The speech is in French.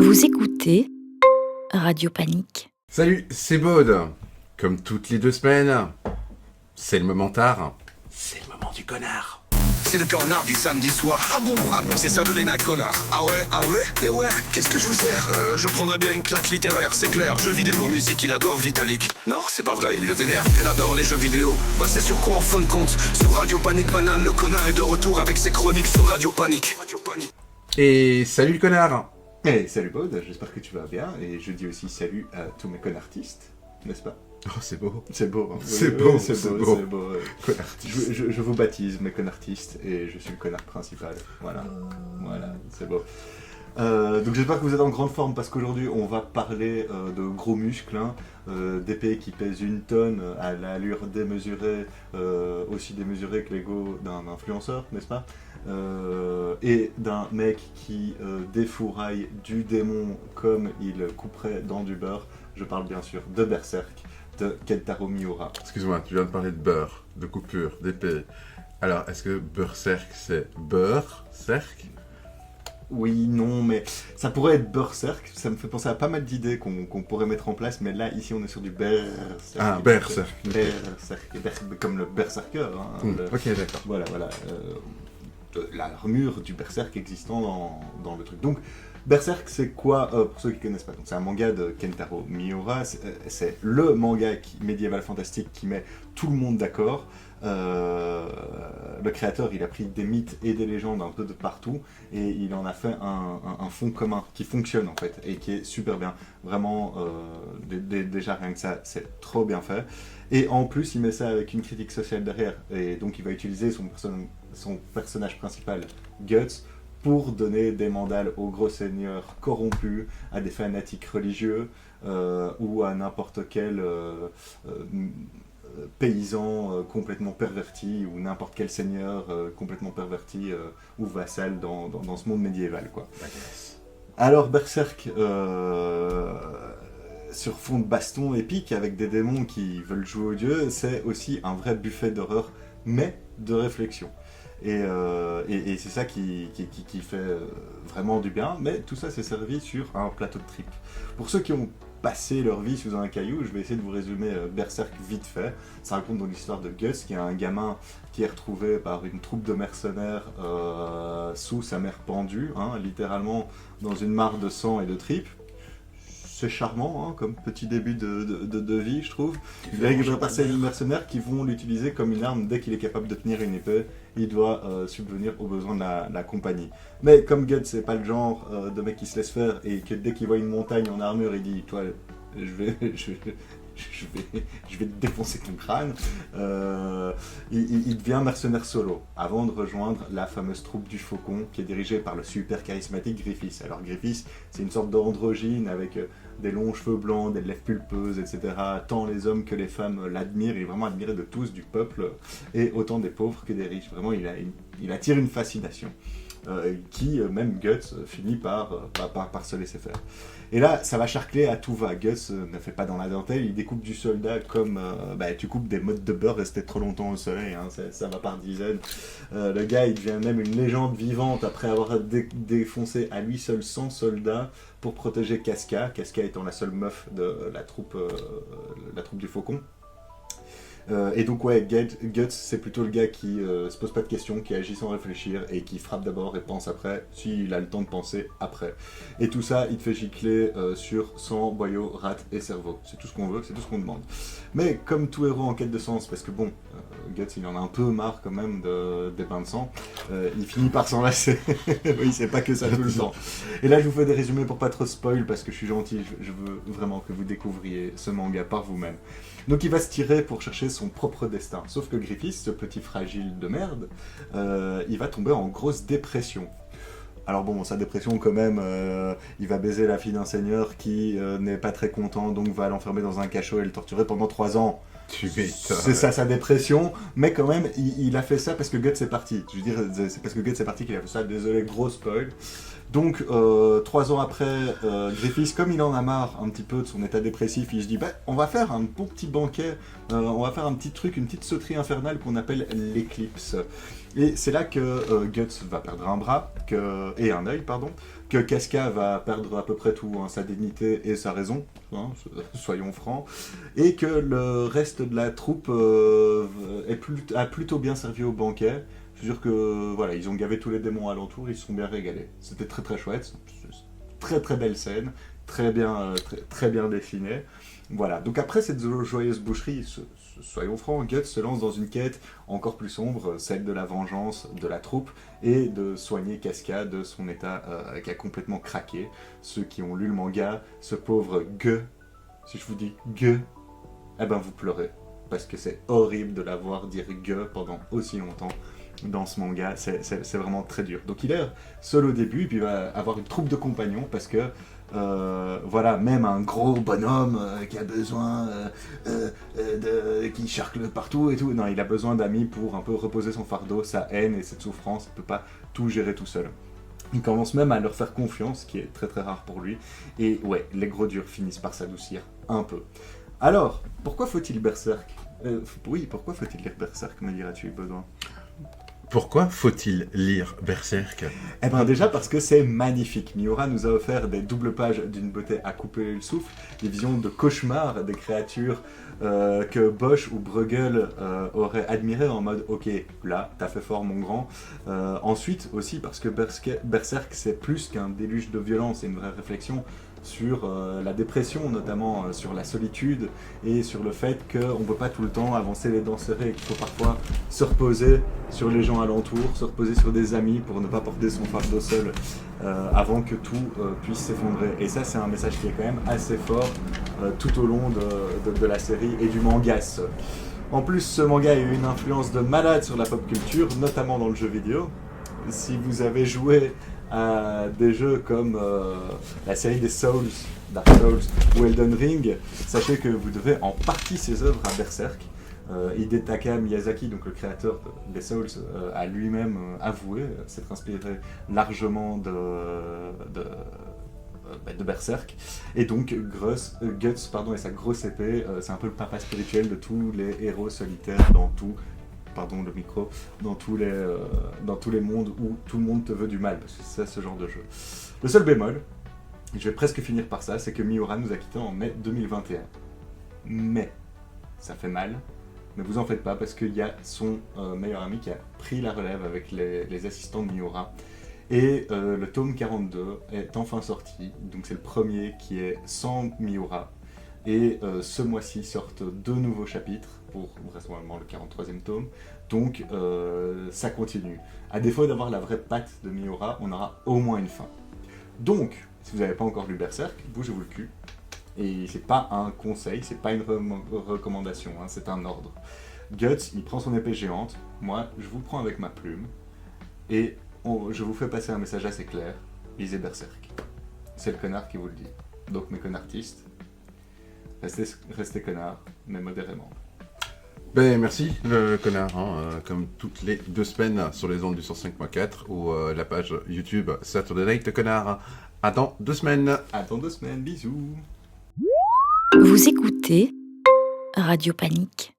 Vous écoutez Radio Panique. Salut, c'est Baude. Comme toutes les 2 semaines, c'est le moment tard. C'est le moment du connard. C'est le connard du samedi soir. Ah bon, c'est ça de Lena Connard. Ah ouais, et ouais, qu'est-ce que je vous sers Je prendrais bien une claque littéraire, c'est clair. Jeux vidéo, musique, il adore Vitalik. Non, c'est pas vrai, il le vénère, il adore les jeux vidéo. Bah c'est sur quoi en fin de compte Sur Radio Panique, Banane, le connard est de retour avec ses chroniques sur Radio Panique. Et salut le connard. Hey, salut Baude, j'espère que tu vas bien, et je dis aussi salut à tous mes connartistes, n'est-ce pas? Oh, c'est beau. C'est beau, hein. C'est beau, c'est c'est beau, beau. c'est beau. Connartiste. Je vous baptise mes connartistes, et je suis le connard principal, voilà, c'est beau. Donc j'espère que vous êtes en grande forme, parce qu'aujourd'hui on va parler de gros muscles, hein, d'épées qui pèsent 1 tonne, à l'allure démesurée, aussi démesurée que l'ego d'un influenceur, n'est-ce pas? Et d'un mec qui défouraille du démon comme il couperait dans du beurre. Je parle bien sûr de Berserk, de Kentaro Miura. Excuse-moi, tu viens de parler de beurre, de coupure, d'épée. Alors, est-ce que Berserk c'est beurre, cercle? Oui, non, mais ça pourrait être Berserk. Ça me fait penser à pas mal d'idées qu'on pourrait mettre en place, mais là, ici, on est sur du Berserk. Ah, Berserk. Berserk, comme le Berserker. Hein, Ok, d'accord. Voilà. L'armure du Berserk existant dans le truc. Donc, Berserk, c'est quoi, pour ceux qui ne connaissent pas? Donc, c'est un manga de Kentaro Miura. C'est le manga médiéval fantastique qui met tout le monde d'accord. Le créateur, il a pris des mythes et des légendes un peu de partout et il en a fait un fond commun qui fonctionne en fait et qui est super bien. Vraiment, déjà rien que ça, c'est trop bien fait. Et en plus, il met ça avec une critique sociale derrière. Et donc, il va utiliser son personnage principal, Guts, pour donner des mandales aux gros seigneurs corrompus, à des fanatiques religieux ou à n'importe quel paysan complètement perverti ou n'importe quel seigneur complètement perverti ou vassal dans ce monde médiéval, quoi. Alors Berserk, sur fond de baston épique avec des démons qui veulent jouer aux dieux, c'est aussi un vrai buffet d'horreur, mais de réflexion. Et c'est ça qui fait vraiment du bien, mais tout ça c'est servi sur un plateau de tripes. Pour ceux qui ont passé leur vie sous un caillou, je vais essayer de vous résumer Berserk vite fait. Ça raconte donc l'histoire de Gus, qui est un gamin qui est retrouvé par une troupe de mercenaires sous sa mère pendue, hein, littéralement dans une mare de sang et de tripes. C'est charmant, hein, comme petit début de vie, je trouve. Il va récupérer par ces mercenaires qui vont l'utiliser comme une arme dès qu'il est capable de tenir une épée. Il doit subvenir aux besoins de la compagnie. Mais comme Guts, c'est pas le genre de mec qui se laisse faire et que dès qu'il voit une montagne en armure, il dit « Toi, je vais te défoncer ton crâne », il devient mercenaire solo, avant de rejoindre la fameuse troupe du Faucon, qui est dirigée par le super charismatique Griffiths. Alors Griffiths, c'est une sorte d'androgyne avec des longs cheveux blancs, des lèvres pulpeuses, etc. Tant les hommes que les femmes l'admirent, il est vraiment admiré de tous, du peuple, et autant des pauvres que des riches. Vraiment, il attire une fascination. Qui, même Guts, finit par se laisser faire. Et là, ça va charcler à tout va. Guts ne fait pas dans la dentelle, il découpe du soldat comme tu coupes des mottes de beurre restées trop longtemps au soleil, hein, ça va par dizaines. Le gars, il devient même une légende vivante après avoir défoncé à lui seul 100 soldats pour protéger Casca, Casca étant la seule meuf de la troupe du Faucon. Et donc ouais, Guts, c'est plutôt le gars qui se pose pas de questions, qui agit sans réfléchir et qui frappe d'abord et pense après, s'il a le temps de penser après. Et tout ça, il te fait gicler sur sang, boyau, rat et cerveau. C'est tout ce qu'on veut, c'est tout ce qu'on demande. Mais comme tout héros en quête de sens, parce que bon, Guts il en a un peu marre quand même des bains de sang, il finit par s'en lasser. Oui, c'est pas que ça tout le temps. Et là je vous fais des résumés pour pas trop spoil, parce que je suis gentil, je veux vraiment que vous découvriez ce manga par vous-même. Donc il va se tirer pour chercher son propre destin. Sauf que Griffiths, ce petit fragile de merde, il va tomber en grosse dépression. Alors bon, sa dépression quand même, il va baiser la fille d'un seigneur qui n'est pas très content, donc va l'enfermer dans un cachot et le torturer pendant 3 ans. Tu m'étonnes. C'est ça sa dépression, mais quand même, il a fait ça parce que Guts est parti. Je veux dire, c'est parce que Guts est parti qu'il a fait ça. Désolé, gros spoil. Donc, 3 ans après, Griffiths, comme il en a marre un petit peu de son état dépressif, il se dit on va faire un bon petit banquet, on va faire un petit truc, une petite sauterie infernale qu'on appelle l'éclipse. Et c'est là que Guts va perdre un bras et un œil, que Casca va perdre à peu près tout, sa dignité et sa raison, soyons francs, et que le reste de la troupe a plutôt bien servi au banquet. Je veux dire que voilà, ils ont gavé tous les démons alentour, ils se sont bien régalés. C'était très très chouette, très très belle scène, très bien dessinée. Voilà, donc après cette joyeuse boucherie, soyons francs, Guts se lance dans une quête encore plus sombre, celle de la vengeance de la troupe et de soigner Casca de son état qui a complètement craqué. Ceux qui ont lu le manga, ce pauvre Gueux, si je vous dis Gueux, eh ben vous pleurez, parce que c'est horrible de la voir dire Gueux pendant aussi longtemps. Dans ce manga, c'est vraiment très dur. Donc il est seul au début, et puis il va avoir une troupe de compagnons, parce que voilà, même un gros bonhomme qui a besoin qui charcle partout et tout, non, il a besoin d'amis pour un peu reposer son fardeau, sa haine et cette souffrance, il ne peut pas tout gérer tout seul. Il commence même à leur faire confiance, ce qui est très très rare pour lui, et ouais, les gros durs finissent par s'adoucir un peu. Alors, pourquoi faut-il Berserk pourquoi faut-il lire Berserk, me diras-tu, Baudouin? Pourquoi faut-il lire Berserk ? Eh bien déjà parce que c'est magnifique. Miura nous a offert des doubles pages d'une beauté à couper le souffle, des visions de cauchemar, des créatures que Bosch ou Bruegel auraient admirées en mode « Ok, là, t'as fait fort mon grand ». Ensuite aussi parce que Berserk c'est plus qu'un déluge de violence, c'est une vraie réflexion sur la dépression, notamment sur la solitude et sur le fait qu'on ne peut pas tout le temps avancer les dents serrées, qu'il faut parfois se reposer sur les gens alentours, se reposer sur des amis pour ne pas porter son fardeau seul avant que tout puisse s'effondrer. Et ça, c'est un message qui est quand même assez fort tout au long de la série et du mangas. En plus, ce manga a eu une influence de malade sur la pop culture, notamment dans le jeu vidéo. Si vous avez joué à des jeux comme la série des Souls, Dark Souls ou Elden Ring, sachez que vous devez en partie ses œuvres à Berserk. Hidetaka Miyazaki, donc le créateur des Souls, a lui-même avoué s'être inspiré largement de Berserk. Et donc Guts et sa grosse épée, c'est un peu le papa spirituel de tous les héros solitaires dans tout. Pardon le micro, dans tous les mondes où tout le monde te veut du mal, parce que c'est ce genre de jeu. Le seul bémol, et je vais presque finir par ça, c'est que Miura nous a quittés en mai 2021. Mais, ça fait mal, mais vous en faites pas, parce qu'il y a son meilleur ami qui a pris la relève avec les assistants de Miura. Et le tome 42 est enfin sorti, donc c'est le premier qui est sans Miura. Et ce mois-ci sortent 2 nouveaux chapitres pour vraisemblablement le 43e tome. Donc ça continue. À défaut d'avoir la vraie patte de Miura, on aura au moins une fin. Donc, si vous n'avez pas encore lu Berserk, bougez-vous le cul. Et c'est pas un conseil, c'est pas une recommandation, c'est un ordre. Guts, il prend son épée géante, moi je vous prends avec ma plume, et je vous fais passer un message assez clair, lisez Berserk. C'est le connard qui vous le dit. Donc mes connartistes, restez connards, mais modérément. Ben merci le connard, comme toutes les 2 semaines sur les ondes du 105.4 ou la page YouTube Saturday Night le connard. À dans 2 semaines. À dans 2 semaines, bisous. Vous écoutez Radio Panique.